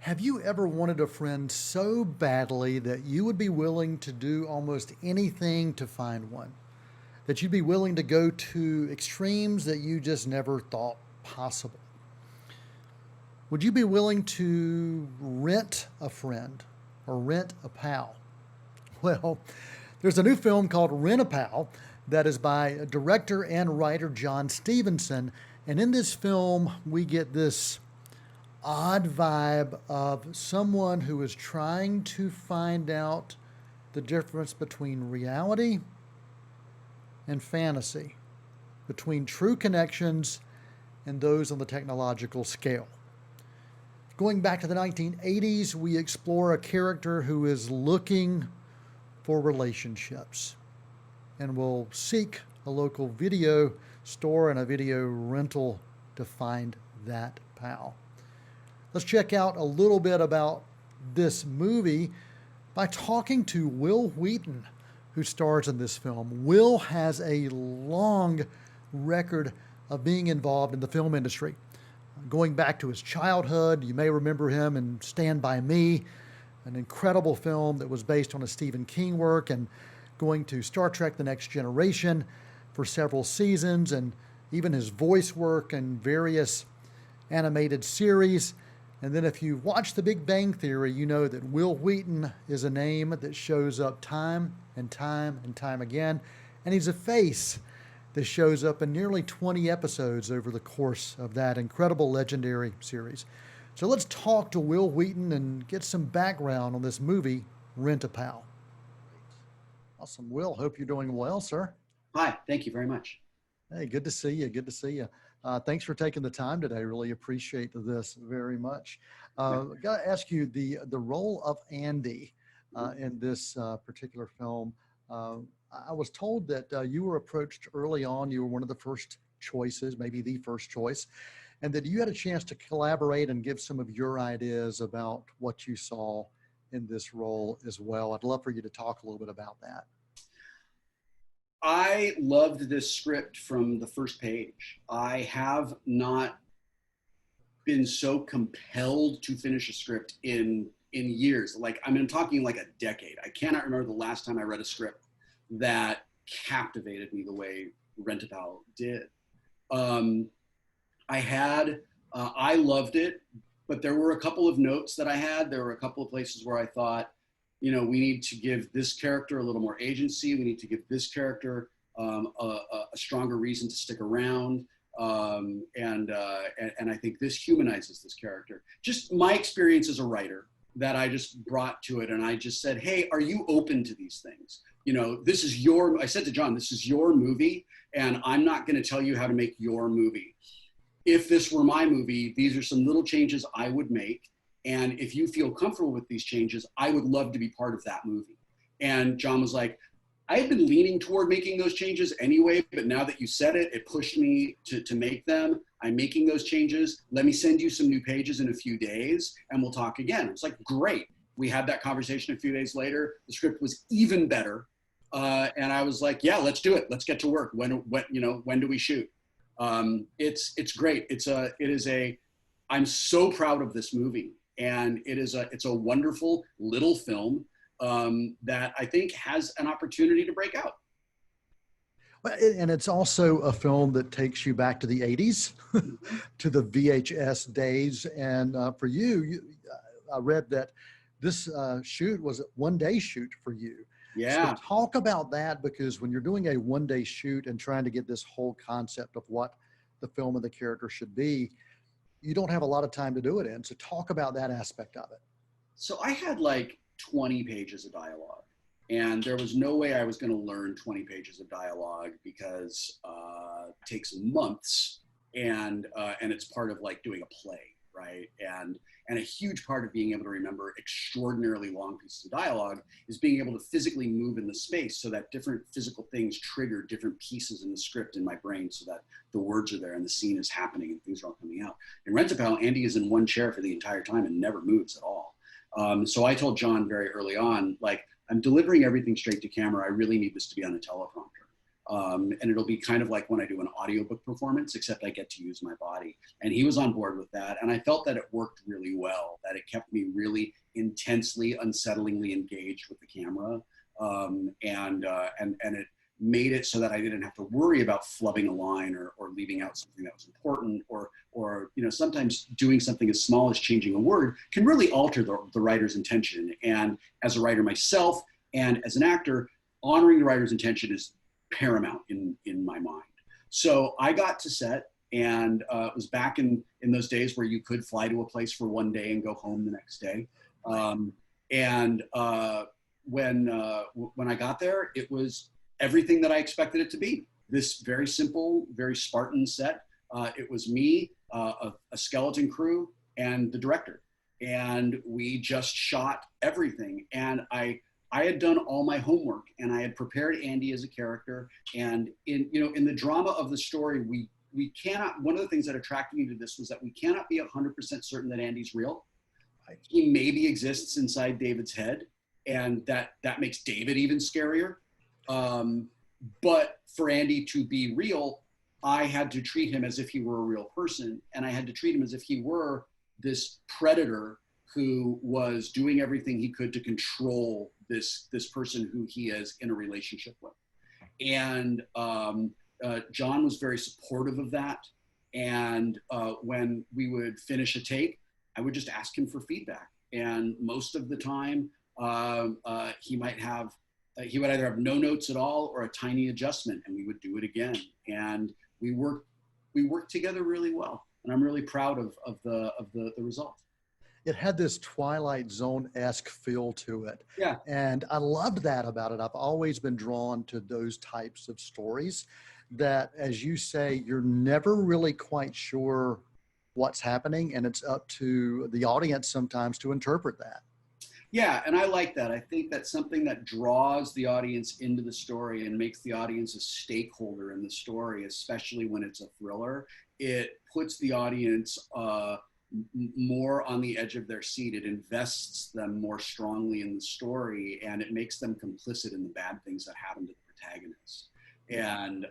Have you ever wanted a friend so badly that you would be willing to do almost anything to find one? That you'd be willing to go to extremes that you just never thought possible? Would you be willing to rent a friend or rent a pal? Well, there's a new film called Rent a Pal that is by director and writer John Stevenson. And in this film, we get this odd vibe of someone who is trying to find out the difference between reality and fantasy, between true connections and those on the technological scale. Going back to the 1980s, we explore a character who is looking for relationships and will seek a local video store and a video rental to find that pal. Let's check out a little bit about this movie by talking to Wil Wheaton, who stars in this film. Wil has a long record of being involved in the film industry. Going back to his childhood, you may remember him in Stand By Me, an incredible film that was based on a Stephen King work, and going to Star Trek The Next Generation for several seasons, and even his voice work in various animated series. And then if you watch The Big Bang Theory, you know that Wil Wheaton is a name that shows up time and time and time again. And he's a face that shows up in nearly 20 episodes over the course of that incredible legendary series. So let's talk to Wil Wheaton and get some background on this movie, Rent a Pal. Awesome. Wil, hope you're doing well, sir. Hi, thank you very much. Hey, good to see you. Good to see you. Thanks for taking the time today. Really appreciate this very much. Got to ask you the role of Andy in this particular film. I was told that you were approached early on. You were one of the first choices, maybe the first choice, and that you had a chance to collaborate and give some of your ideas about what you saw in this role as well. I'd love for you to talk a little bit about that. I loved this script from the first page. I have not been so compelled to finish a script in years. Like, I mean, I'm talking like a decade. I cannot remember the last time I read a script that captivated me the way Rent-A-Pal did. I loved it, but there were a couple of notes that I had. There were a couple of places where I thought, you know, we need to give this character a little more agency. We need to give this character a stronger reason to stick around. And I think this humanizes this character. Just my experience as a writer that I just brought to it. And I just said, hey, are you open to these things? You know, I said to John, this is your movie, and I'm not going to tell you how to make your movie. If this were my movie, these are some little changes I would make. And if you feel comfortable with these changes, I would love to be part of that movie. And John was like, I had been leaning toward making those changes anyway, but now that you said it, it pushed me to make them. I'm making those changes. Let me send you some new pages in a few days and we'll talk again. It's like, great. We had that conversation a few days later. The script was even better. And I was like, yeah, let's do it. Let's get to work. When do we shoot? It's great. I'm so proud of this movie. And it's a wonderful little film that I think has an opportunity to break out. Well, and it's also a film that takes you back to the 80s, to the VHS days. And for you, I read that this shoot was a one-day shoot for you. Yeah. So talk about that, because when you're doing a one-day shoot and trying to get this whole concept of what the film and the character should be, you don't have a lot of time to do it in. So talk about that aspect of it. So I had like 20 pages of dialogue, and there was no way I was going to learn 20 pages of dialogue because it takes months, and it's part of like doing a play, right? And a huge part of being able to remember extraordinarily long pieces of dialogue is being able to physically move in the space so that different physical things trigger different pieces in the script in my brain so that the words are there and the scene is happening and things are all coming out. In Rent-A-Pal, Andy is in one chair for the entire time and never moves at all. So I told John very early on, like, I'm delivering everything straight to camera. I really need this to be on a teleprompter. And it'll be kind of like when I do an audiobook performance, except I get to use my body. And he was on board with that. And I felt that it worked really well, that it kept me really intensely, unsettlingly engaged with the camera. And it made it so that I didn't have to worry about flubbing a line or leaving out something that was important, or sometimes doing something as small as changing a word can really alter the writer's intention. And as a writer myself and as an actor, honoring the writer's intention is paramount in my mind. So I got to set, and it was back in those days where you could fly to a place for one day and go home the next day. When I got there, it was everything that I expected it to be. This very simple, very Spartan set. It was me, a skeleton crew, and the director. And we just shot everything. And I had done all my homework, and I had prepared Andy as a character. And in the drama of the story, we cannot, one of the things that attracted me to this was that we cannot be 100% certain that Andy's real. He maybe exists inside David's head, and that makes David even scarier. But for Andy to be real, I had to treat him as if he were a real person, and I had to treat him as if he were this predator who was doing everything he could to control this person who he is in a relationship with. And John was very supportive of that. And when we would finish a take, I would just ask him for feedback. And most of the time, he would either have no notes at all or a tiny adjustment, and we would do it again. And we worked together really well. And I'm really proud of the result. It had this Twilight Zone-esque feel to it. Yeah. And I loved that about it. I've always been drawn to those types of stories that, as you say, you're never really quite sure what's happening, and it's up to the audience sometimes to interpret that. Yeah, and I like that. I think that's something that draws the audience into the story and makes the audience a stakeholder in the story, especially when it's a thriller. It puts the audience more on the edge of their seat. It invests them more strongly in the story, and it makes them complicit in the bad things that happen to the protagonist. And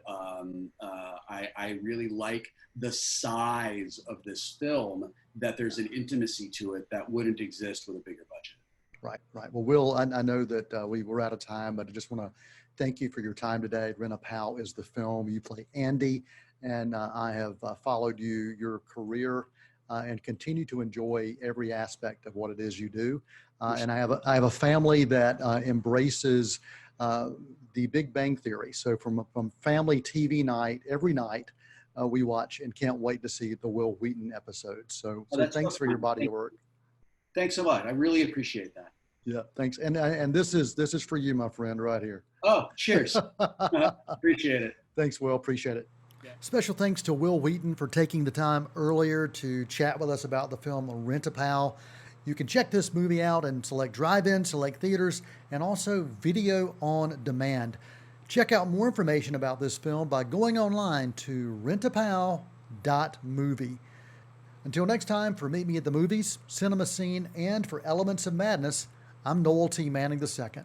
I really like the size of this film, that there's an intimacy to it that wouldn't exist with a bigger budget. Right. Well, Will, I know that we were out of time, but I just want to thank you for your time today. Rent-A-Pal is the film. You play Andy, and I have followed your career and continue to enjoy every aspect of what it is you do. And I have a family that embraces the Big Bang Theory. So from family TV night, every night, we watch and can't wait to see the Wil Wheaton episodes. So thanks for your body of work. Thanks so much. I really appreciate that. Yeah, thanks. And this is for you, my friend, right here. Oh, cheers. Appreciate it. Thanks, Will. Appreciate it. Yeah. Special thanks to Wil Wheaton for taking the time earlier to chat with us about the film Rent-A-Pal. You can check this movie out and select drive-in, select theaters, and also video on demand. Check out more information about this film by going online to rentapal.movie. Until next time, for Meet Me at the Movies, Cinema Scene, and for Elements of Madness, I'm Noel T. Manning II.